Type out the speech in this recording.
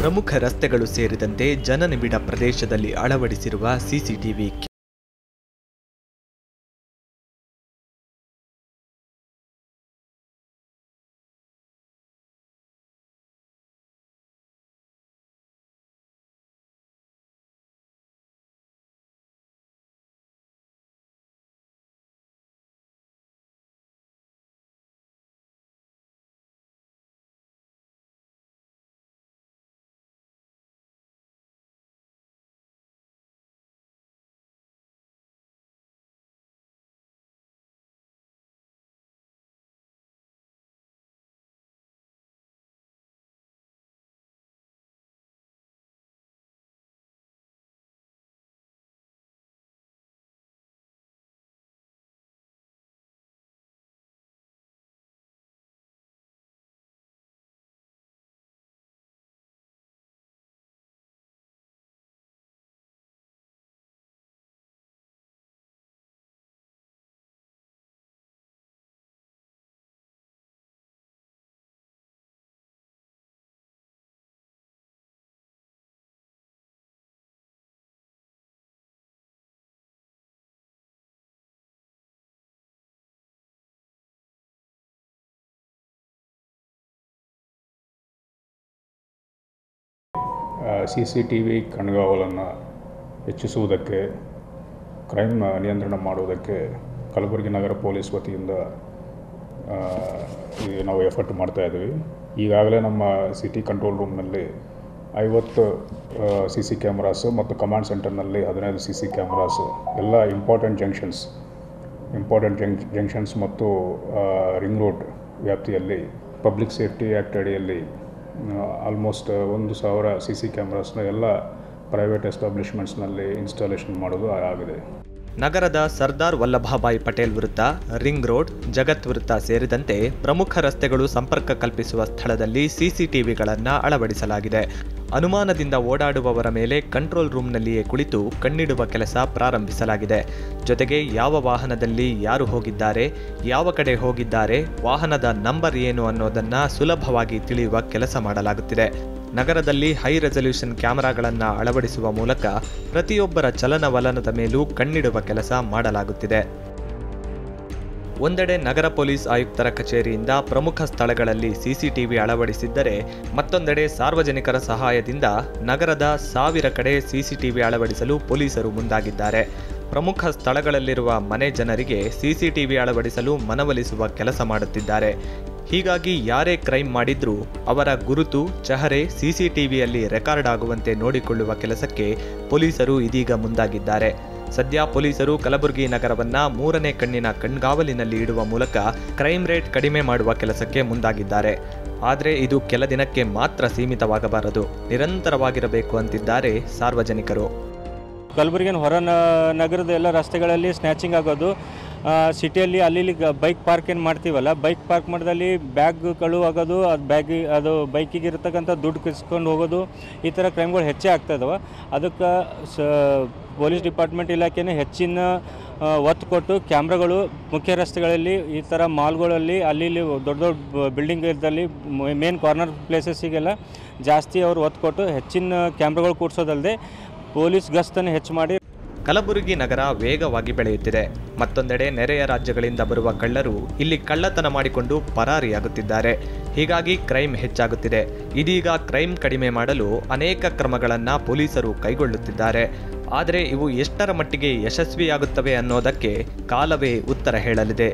ಪ್ರಮುಖ ರಸ್ತೆಗಳು ಸೇರಿದಂತೆ ಜನನಿಬಿಡ ಪ್ರದೇಶದಲ್ಲಿ ಅಳವಡಿಸಿರುವ ಸಿಸಿಟಿವಿ CCTV ಕಣ್ಗಾವಲನ್ನು ಹೆಚ್ಚಿಸುವುದಕ್ಕೆ ಕ್ರೈಮ್ ನಿಯಂತ್ರಣ ಮಾಡುವುದಕ್ಕೆ ಕಲಬುರಗಿ ನಗರ ಪೊಲೀಸ್ ವತಿಯಿಂದ ನಾವು ಎಫರ್ಟ್ ಮಾಡ್ತಾ ಇದ್ದೀವಿ. ಈಗಾಗಲೇ ನಮ್ಮ ಸಿಟಿ ಕಂಟ್ರೋಲ್ ರೂಮ್ನಲ್ಲಿ 50 CC ಕ್ಯಾಮ್ರಾಸು ಮತ್ತು ಕಮಾಂಡ್ ಸೆಂಟರ್ನಲ್ಲಿ 15 CC ಕ್ಯಾಮ್ರಾಸು ಎಲ್ಲ ಇಂಪಾರ್ಟೆಂಟ್ ಜಂಕ್ಷನ್ಸ್ ಮತ್ತು ರಿಂಗ್ ರೋಡ್ ವ್ಯಾಪ್ತಿಯಲ್ಲಿ ಪಬ್ಲಿಕ್ ಸೇಫ್ಟಿ ಆ್ಯಕ್ಟ್ ಅಡಿಯಲ್ಲಿ ಆಲ್ಮೋಸ್ಟ್ 1,000 CC ಕ್ಯಾಮ್ರಾಸ್ನ ಎಲ್ಲ ಪ್ರೈವೇಟ್ ಎಸ್ಟಾಬ್ಲಿಷ್ಮೆಂಟ್ಸ್ನಲ್ಲಿ ಇನ್ಸ್ಟಾಲೇಷನ್ ಮಾಡೋದು ಆಗಿದೆ. ನಗರದ ಸರ್ದಾರ್ ವಲ್ಲಭಭಾಯಿ ಪಟೇಲ್ ವೃತ್ತ, ರಿಂಗ್ ರೋಡ್, ಜಗತ್ ವೃತ್ತ ಸೇರಿದಂತೆ ಪ್ರಮುಖ ರಸ್ತೆಗಳು ಸಂಪರ್ಕ ಕಲ್ಪಿಸುವ ಸ್ಥಳದಲ್ಲಿ ಸಿಸಿಟಿವಿಗಳನ್ನು ಅಳವಡಿಸಲಾಗಿದೆ. ಅನುಮಾನದಿಂದ ಓಡಾಡುವವರ ಮೇಲೆ ಕಂಟ್ರೋಲ್ ರೂಮ್ನಲ್ಲಿಯೇ ಕುಳಿತು ಕಣ್ಣಿಡುವ ಕೆಲಸ ಪ್ರಾರಂಭಿಸಲಾಗಿದೆ. ಜೊತೆಗೆ ಯಾವ ವಾಹನದಲ್ಲಿ ಯಾರು ಹೋಗಿದ್ದಾರೆ, ಯಾವ ಕಡೆ ಹೋಗಿದ್ದಾರೆ, ವಾಹನದ ನಂಬರ್ ಏನು ಅನ್ನೋದನ್ನು ಸುಲಭವಾಗಿ ತಿಳಿಯುವ ಕೆಲಸ ಮಾಡಲಾಗುತ್ತಿದೆ. ನಗರದಲ್ಲಿ ಹೈ ರೆಸಲ್ಯೂಷನ್ ಕ್ಯಾಮೆರಾಗಳನ್ನು ಅಳವಡಿಸುವ ಮೂಲಕ ಪ್ರತಿಯೊಬ್ಬರ ಚಲನವಲನದ ಮೇಲೂ ಕಣ್ಣಿಡುವ ಕೆಲಸ ಮಾಡಲಾಗುತ್ತಿದೆ. ಒಂದೆಡೆ ನಗರ ಪೊಲೀಸ್ ಆಯುಕ್ತರ ಕಚೇರಿಯಿಂದ ಪ್ರಮುಖ ಸ್ಥಳಗಳಲ್ಲಿ ಸಿಸಿಟಿವಿ ಅಳವಡಿಸಿದ್ದರೆ, ಮತ್ತೊಂದೆಡೆ ಸಾರ್ವಜನಿಕರ ಸಹಾಯದಿಂದ ನಗರದ 1000 ಕಡೆ ಸಿಸಿಟಿವಿ ಅಳವಡಿಸಲು ಪೊಲೀಸರು ಮುಂದಾಗಿದ್ದಾರೆ. ಪ್ರಮುಖ ಸ್ಥಳಗಳಲ್ಲಿರುವ ಮನೆ ಜನರಿಗೆ ಸಿಸಿಟಿವಿ ಅಳವಡಿಸಲು ಮನವೊಲಿಸುವ ಕೆಲಸ ಮಾಡುತ್ತಿದ್ದಾರೆ. ಹೀಗಾಗಿ ಯಾರೇ ಕ್ರೈಮ್ ಮಾಡಿದ್ರೂ ಅವರ ಗುರುತು, ಚಹರೆ ಸಿಸಿಟಿವಿಯಲ್ಲಿ ರೆಕಾರ್ಡ್ ಆಗುವಂತೆ ನೋಡಿಕೊಳ್ಳುವ ಕೆಲಸಕ್ಕೆ ಪೊಲೀಸರು ಇದೀಗ ಮುಂದಾಗಿದ್ದಾರೆ. ಸದ್ಯ ಪೊಲೀಸರು ಕಲಬುರಗಿ ನಗರವನ್ನ 3ನೇ ಕಣ್ಣಿನ ಕಣ್ಗಾವಲಿನಲ್ಲಿ ಇಡುವ ಮೂಲಕ ಕ್ರೈಮ್ ರೇಟ್ ಕಡಿಮೆ ಮಾಡುವ ಕೆಲಸಕ್ಕೆ ಮುಂದಾಗಿದ್ದಾರೆ. ಆದರೆ ಇದು ಕೆಲ ದಿನಕ್ಕೆ ಮಾತ್ರ ಸೀಮಿತವಾಗಬಾರದು, ನಿರಂತರವಾಗಿರಬೇಕು ಅಂತಿದ್ದಾರೆ ಸಾರ್ವಜನಿಕರು. ಕಲಬುರಗಿನ ಹೊರ ನಗರದ ಎಲ್ಲ ರಸ್ತೆಗಳಲ್ಲಿ ಸ್ನ್ಯಾಚಿಂಗ್ ಆಗೋದು, ಸಿಟಿಯಲ್ಲಿ ಅಲ್ಲಿ ಬೈಕ್ ಪಾರ್ಕ್ ಏನು ಮಾಡ್ತೀವಲ್ಲ, ಬೈಕ್ ಪಾರ್ಕ್ ಮಾಡಿದಲ್ಲಿ ಬ್ಯಾಗ್ಗಳು ಆಗೋದು, ಅದು ಬೈಕಿಗೆ ಇರತಕ್ಕಂಥ ದುಡ್ಡು ಕಿಸ್ಕೊಂಡು ಹೋಗೋದು, ಈ ಥರ ಕ್ರೈಮ್ಗಳು ಹೆಚ್ಚೇ ಆಗ್ತಾ ಇದಾವೆ. ಅದಕ್ಕೆ ಪೊಲೀಸ್ ಡಿಪಾರ್ಟ್ಮೆಂಟ್ ಇಲಾಖೆನೇ ಹೆಚ್ಚಿನ ಒತ್ತು ಕೊಟ್ಟು ಕ್ಯಾಮ್ರಾಗಳು ಮುಖ್ಯ ರಸ್ತೆಗಳಲ್ಲಿ, ಈ ಥರ ಮಾಲ್ಗಳಲ್ಲಿ, ಅಲ್ಲಿ ದೊಡ್ಡ ದೊಡ್ಡ ಬಿಲ್ಡಿಂಗ್ ಇದ್ದಲ್ಲಿ ಮೇನ್ ಕಾರ್ನರ್ ಪ್ಲೇಸಸ್ಸಿಗೆಲ್ಲ ಜಾಸ್ತಿ ಅವರು ಒತ್ತು ಕೊಟ್ಟು ಹೆಚ್ಚಿನ ಕ್ಯಾಮ್ರಾಗಳು ಕೂಡಿಸೋದಲ್ಲದೆ ಪೊಲೀಸ್ ಗಸ್ತನ್ನು ಹೆಚ್ಚು ಮಾಡಿ ಕಲಬುರಗಿ ನಗರ ವೇಗವಾಗಿ ಬೆಳೆಯುತ್ತಿದೆ. ಮತ್ತೊಂದೆಡೆ ನೆರೆಯ ರಾಜ್ಯಗಳಿಂದ ಬರುವ ಕಳ್ಳರು ಇಲ್ಲಿ ಕಳ್ಳತನ ಮಾಡಿಕೊಂಡು ಪರಾರಿಯಾಗುತ್ತಿದ್ದಾರೆ. ಹೀಗಾಗಿ ಕ್ರೈಮ್ ಹೆಚ್ಚಾಗುತ್ತಿದೆ. ಇದೀಗ ಕ್ರೈಮ್ ಕಡಿಮೆ ಮಾಡಲು ಅನೇಕ ಕ್ರಮಗಳನ್ನು ಪೊಲೀಸರು ಕೈಗೊಳ್ಳುತ್ತಿದ್ದಾರೆ. ಆದರೆ ಇವು ಎಷ್ಟರ ಮಟ್ಟಿಗೆ ಯಶಸ್ವಿಯಾಗುತ್ತವೆ ಅನ್ನೋದಕ್ಕೆ ಕಾಲವೇ ಉತ್ತರ ಹೇಳಲಿದೆ.